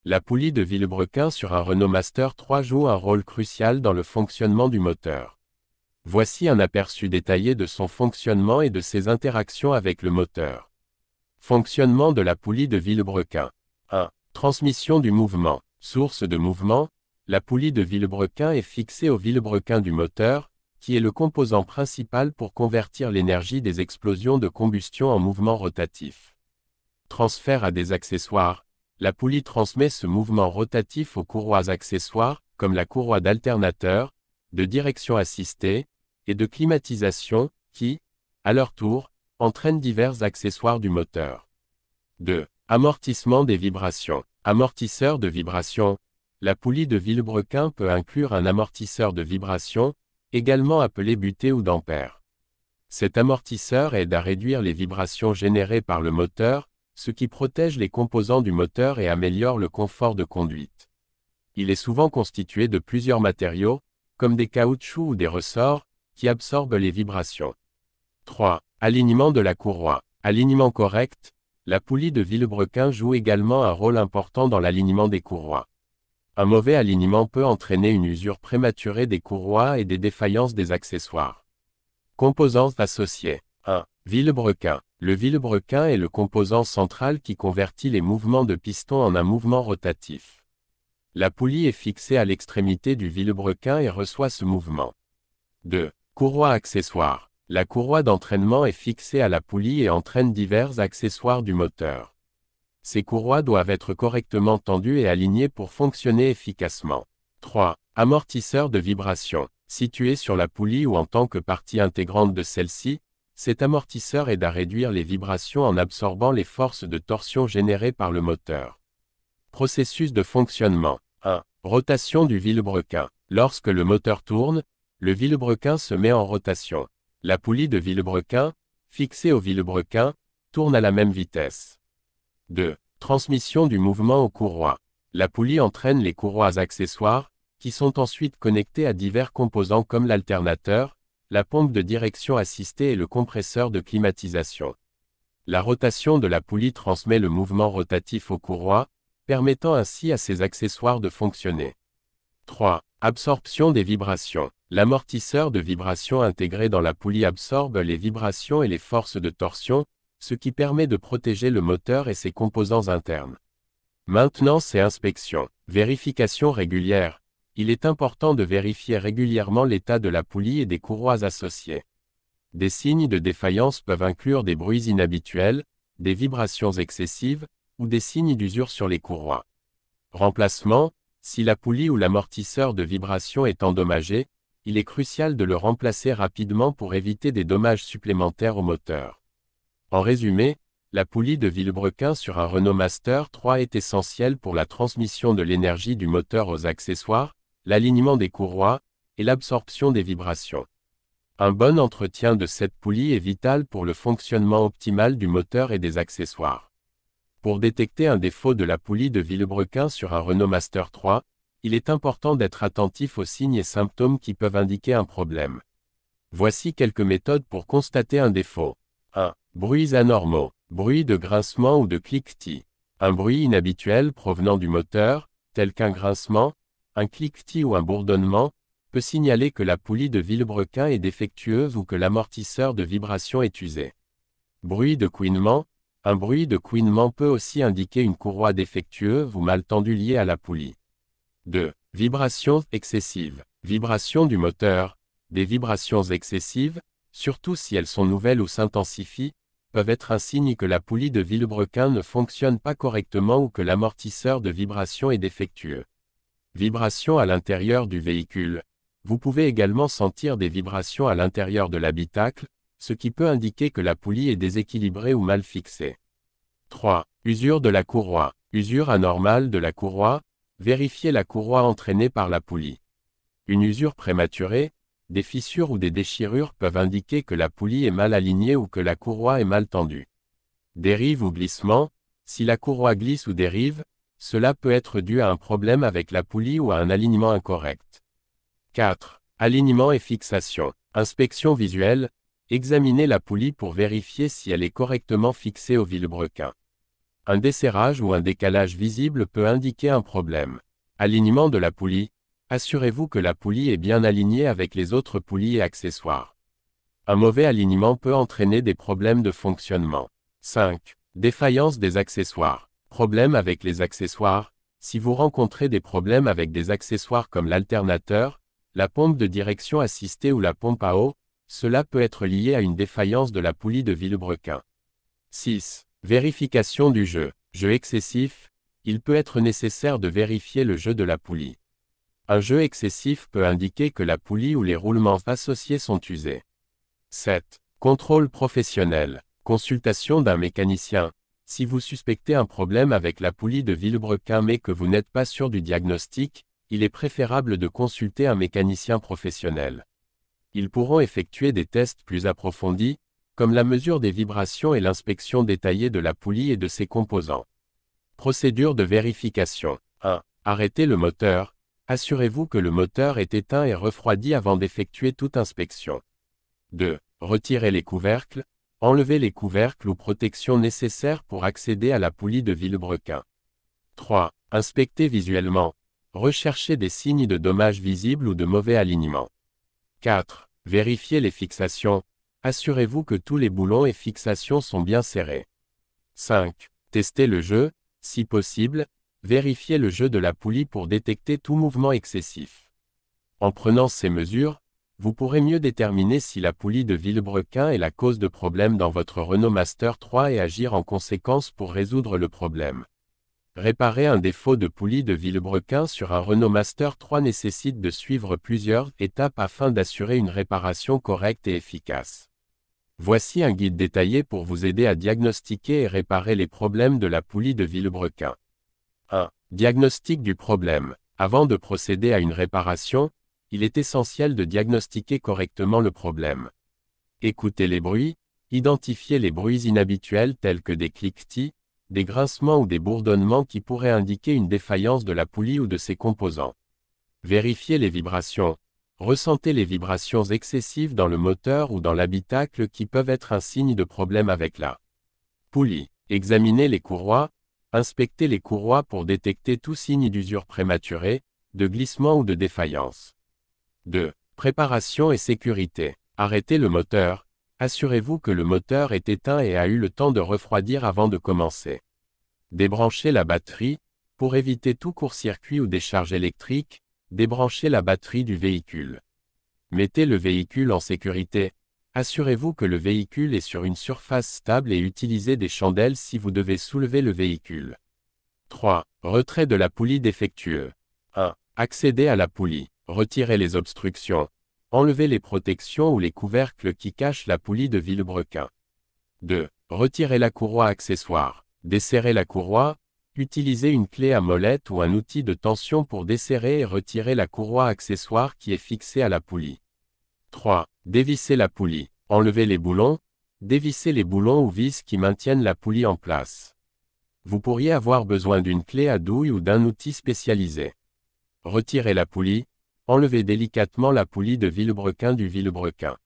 La poulie de Villebrequin sur un Renault Master 3 joue un rôle crucial dans le fonctionnement du moteur. Voici un aperçu détaillé de son fonctionnement et de ses interactions avec le moteur. Fonctionnement de la poulie de Villebrequin. 1. Transmission du mouvement. Source de mouvement. La poulie de Villebrequin est fixée au vilebrequin du moteur, qui est le composant principal pour convertir l'énergie des explosions de combustion en mouvement rotatif. Transfert à des accessoires. La poulie transmet ce mouvement rotatif aux courroies accessoires, comme la courroie d'alternateur, de direction assistée, et de climatisation, qui, à leur tour, entraînent divers accessoires du moteur. 2. Amortissement des vibrations. Amortisseur de vibration. La poulie de Villebrequin peut inclure un amortisseur de vibration, également appelé butée ou dampère. Cet amortisseur aide à réduire les vibrations générées par le moteur, ce qui protège les composants du moteur et améliore le confort de conduite. Il est souvent constitué de plusieurs matériaux, comme des caoutchoucs ou des ressorts, qui absorbent les vibrations. 3. Alignement de la courroie. Alignement correct. La poulie de Villebrequin joue également un rôle important dans l'alignement des courroies. Un mauvais alignement peut entraîner une usure prématurée des courroies et des défaillances des accessoires. Composants associés. 1. Villebrequin. Le villebrequin est le composant central qui convertit les mouvements de piston en un mouvement rotatif. La poulie est fixée à l'extrémité du villebrequin et reçoit ce mouvement. 2. Courroie accessoire. La courroie d'entraînement est fixée à la poulie et entraîne divers accessoires du moteur. Ces courroies doivent être correctement tendues et alignées pour fonctionner efficacement. 3. Amortisseur de vibration. Situé sur la poulie ou en tant que partie intégrante de celle-ci, cet amortisseur aide à réduire les vibrations en absorbant les forces de torsion générées par le moteur. Processus de fonctionnement. 1. Rotation du villebrequin. Lorsque le moteur tourne, le villebrequin se met en rotation. La poulie de villebrequin, fixée au villebrequin, tourne à la même vitesse. 2. Transmission du mouvement aux courroies. La poulie entraîne les courroies accessoires, qui sont ensuite connectées à divers composants comme l'alternateur, la pompe de direction assistée et le compresseur de climatisation. La rotation de la poulie transmet le mouvement rotatif aux courroies, permettant ainsi à ces accessoires de fonctionner. 3. Absorption des vibrations. L'amortisseur de vibration intégré dans la poulie absorbe les vibrations et les forces de torsion, ce qui permet de protéger le moteur et ses composants internes. Maintenance et inspection. Vérification régulière. Il est important de vérifier régulièrement l'état de la poulie et des courroies associées. Des signes de défaillance peuvent inclure des bruits inhabituels, des vibrations excessives, ou des signes d'usure sur les courroies. Remplacement. Si la poulie ou l'amortisseur de vibration est endommagé, il est crucial de le remplacer rapidement pour éviter des dommages supplémentaires au moteur. En résumé, la poulie de Villebrequin sur un Renault Master 3 est essentielle pour la transmission de l'énergie du moteur aux accessoires, l'alignement des courroies, et l'absorption des vibrations. Un bon entretien de cette poulie est vital pour le fonctionnement optimal du moteur et des accessoires. Pour détecter un défaut de la poulie de Villebrequin sur un Renault Master 3, il est important d'être attentif aux signes et symptômes qui peuvent indiquer un problème. Voici quelques méthodes pour constater un défaut. 1. Bruits anormaux. Bruit de grincement ou de cliquetis. Un bruit inhabituel provenant du moteur, tel qu'un grincement, un cliquetis ou un bourdonnement, peut signaler que la poulie de Villebrequin est défectueuse ou que l'amortisseur de vibration est usé. Bruit de couinement. Un bruit de couinement peut aussi indiquer une courroie défectueuse ou mal tendue liée à la poulie. 2. Vibrations excessives. Vibration du moteur. Des vibrations excessives, surtout si elles sont nouvelles ou s'intensifient, peuvent être un signe que la poulie de Villebrequin ne fonctionne pas correctement ou que l'amortisseur de vibration est défectueux. Vibrations à l'intérieur du véhicule. Vous pouvez également sentir des vibrations à l'intérieur de l'habitacle, ce qui peut indiquer que la poulie est déséquilibrée ou mal fixée. 3. Usure de la courroie. Usure anormale de la courroie. Vérifiez la courroie entraînée par la poulie. Une usure prématurée, des fissures ou des déchirures peuvent indiquer que la poulie est mal alignée ou que la courroie est mal tendue. Dérive ou glissement. Si la courroie glisse ou dérive, cela peut être dû à un problème avec la poulie ou à un alignement incorrect. 4. Alignement et fixation. Inspection visuelle. Examinez la poulie pour vérifier si elle est correctement fixée au villebrequin. Un desserrage ou un décalage visible peut indiquer un problème. Alignement de la poulie. Assurez-vous que la poulie est bien alignée avec les autres poulies et accessoires. Un mauvais alignement peut entraîner des problèmes de fonctionnement. 5. Défaillance des accessoires. Problème avec les accessoires. Si vous rencontrez des problèmes avec des accessoires comme l'alternateur, la pompe de direction assistée ou la pompe à eau, cela peut être lié à une défaillance de la poulie de Villebrequin. 6. Vérification du jeu. Jeu excessif. Il peut être nécessaire de vérifier le jeu de la poulie. Un jeu excessif peut indiquer que la poulie ou les roulements associés sont usés. 7. Contrôle professionnel. Consultation d'un mécanicien. Si vous suspectez un problème avec la poulie de Villebrequin mais que vous n'êtes pas sûr du diagnostic, il est préférable de consulter un mécanicien professionnel. Ils pourront effectuer des tests plus approfondis, comme la mesure des vibrations et l'inspection détaillée de la poulie et de ses composants. Procédure de vérification. 1. Arrêtez le moteur. Assurez-vous que le moteur est éteint et refroidi avant d'effectuer toute inspection. 2. Retirez les couvercles. Enlevez les couvercles ou protections nécessaires pour accéder à la poulie de Villebrequin. 3. Inspectez visuellement. Recherchez des signes de dommages visibles ou de mauvais alignement. 4. Vérifiez les fixations. Assurez-vous que tous les boulons et fixations sont bien serrés. 5. Testez le jeu. Si possible, vérifiez le jeu de la poulie pour détecter tout mouvement excessif. En prenant ces mesures, vous pourrez mieux déterminer si la poulie de Villebrequin est la cause de problème dans votre Renault Master 3 et agir en conséquence pour résoudre le problème. Réparer un défaut de poulie de Villebrequin sur un Renault Master 3 nécessite de suivre plusieurs étapes afin d'assurer une réparation correcte et efficace. Voici un guide détaillé pour vous aider à diagnostiquer et réparer les problèmes de la poulie de Villebrequin. 1. Diagnostic du problème. Avant de procéder à une réparation, il est essentiel de diagnostiquer correctement le problème. Écoutez les bruits, identifiez les bruits inhabituels tels que des cliquetis, des grincements ou des bourdonnements qui pourraient indiquer une défaillance de la poulie ou de ses composants. Vérifiez les vibrations. Ressentez les vibrations excessives dans le moteur ou dans l'habitacle qui peuvent être un signe de problème avec la poulie. Examinez les courroies. Inspectez les courroies pour détecter tout signe d'usure prématurée, de glissement ou de défaillance. 2. Préparation et sécurité. Arrêtez le moteur. Assurez-vous que le moteur est éteint et a eu le temps de refroidir avant de commencer. Débranchez la batterie. Pour éviter tout court-circuit ou décharge électrique, débranchez la batterie du véhicule. Mettez le véhicule en sécurité. Assurez-vous que le véhicule est sur une surface stable et utilisez des chandelles si vous devez soulever le véhicule. 3. Retrait de la poulie défectueux. 1. Accédez à la poulie. Retirez les obstructions. Enlevez les protections ou les couvercles qui cachent la poulie de Villebrequin. 2. Retirez la courroie accessoire. Desserrez la courroie. Utilisez une clé à molette ou un outil de tension pour desserrer et retirer la courroie accessoire qui est fixée à la poulie. 3. Dévissez la poulie. Enlevez les boulons. Dévissez les boulons ou vis qui maintiennent la poulie en place. Vous pourriez avoir besoin d'une clé à douille ou d'un outil spécialisé. Retirez la poulie. Enlevez délicatement la poulie de Villebrequin du Villebrequin.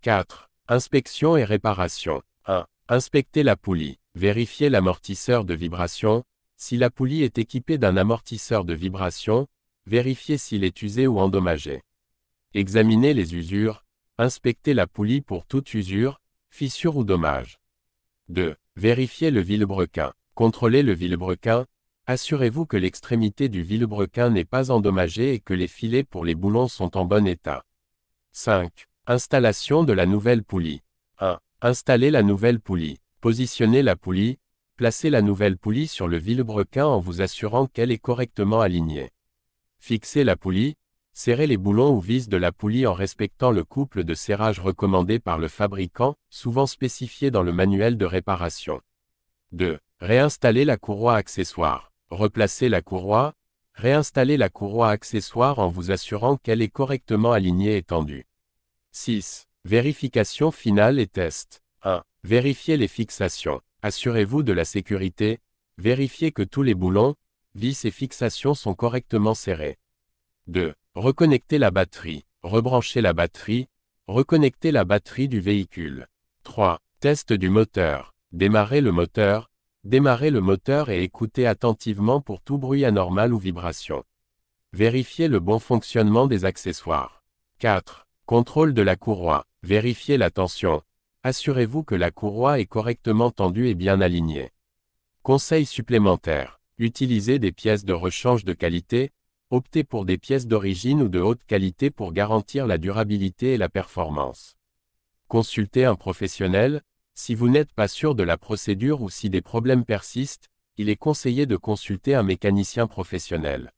4. Inspection et réparation. 1. Inspectez la poulie. Vérifiez l'amortisseur de vibration. Si la poulie est équipée d'un amortisseur de vibration, vérifiez s'il est usé ou endommagé. Examinez les usures. Inspectez la poulie pour toute usure, fissure ou dommage. 2. Vérifiez le Villebrequin. Contrôlez le Villebrequin. Assurez-vous que l'extrémité du Villebrequin n'est pas endommagée et que les filets pour les boulons sont en bon état. 5. Installation de la nouvelle poulie. 1. Installez la nouvelle poulie. Positionnez la poulie. Placez la nouvelle poulie sur le Villebrequin en vous assurant qu'elle est correctement alignée. Fixez la poulie. Serrez les boulons ou vis de la poulie en respectant le couple de serrage recommandé par le fabricant, souvent spécifié dans le manuel de réparation. 2. Réinstallez la courroie accessoire. Replacez la courroie. Réinstallez la courroie accessoire en vous assurant qu'elle est correctement alignée et tendue. 6. Vérification finale et test. 1. Vérifiez les fixations. Assurez-vous de la sécurité. Vérifiez que tous les boulons, vis et fixations sont correctement serrés. 2. Reconnectez la batterie. Rebranchez la batterie. Reconnectez la batterie du véhicule. 3. Test du moteur. Démarrez le moteur. Démarrez le moteur et écoutez attentivement pour tout bruit anormal ou vibration. Vérifiez le bon fonctionnement des accessoires. 4. Contrôle de la courroie. Vérifiez la tension. Assurez-vous que la courroie est correctement tendue et bien alignée. Conseils supplémentaires. Utilisez des pièces de rechange de qualité. Optez pour des pièces d'origine ou de haute qualité pour garantir la durabilité et la performance. Consultez un professionnel. Si vous n'êtes pas sûr de la procédure ou si des problèmes persistent, il est conseillé de consulter un mécanicien professionnel.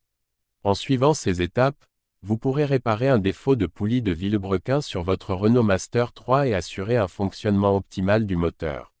En suivant ces étapes, vous pourrez réparer un défaut de poulie de vilebrequin sur votre Renault Master 3 et assurer un fonctionnement optimal du moteur.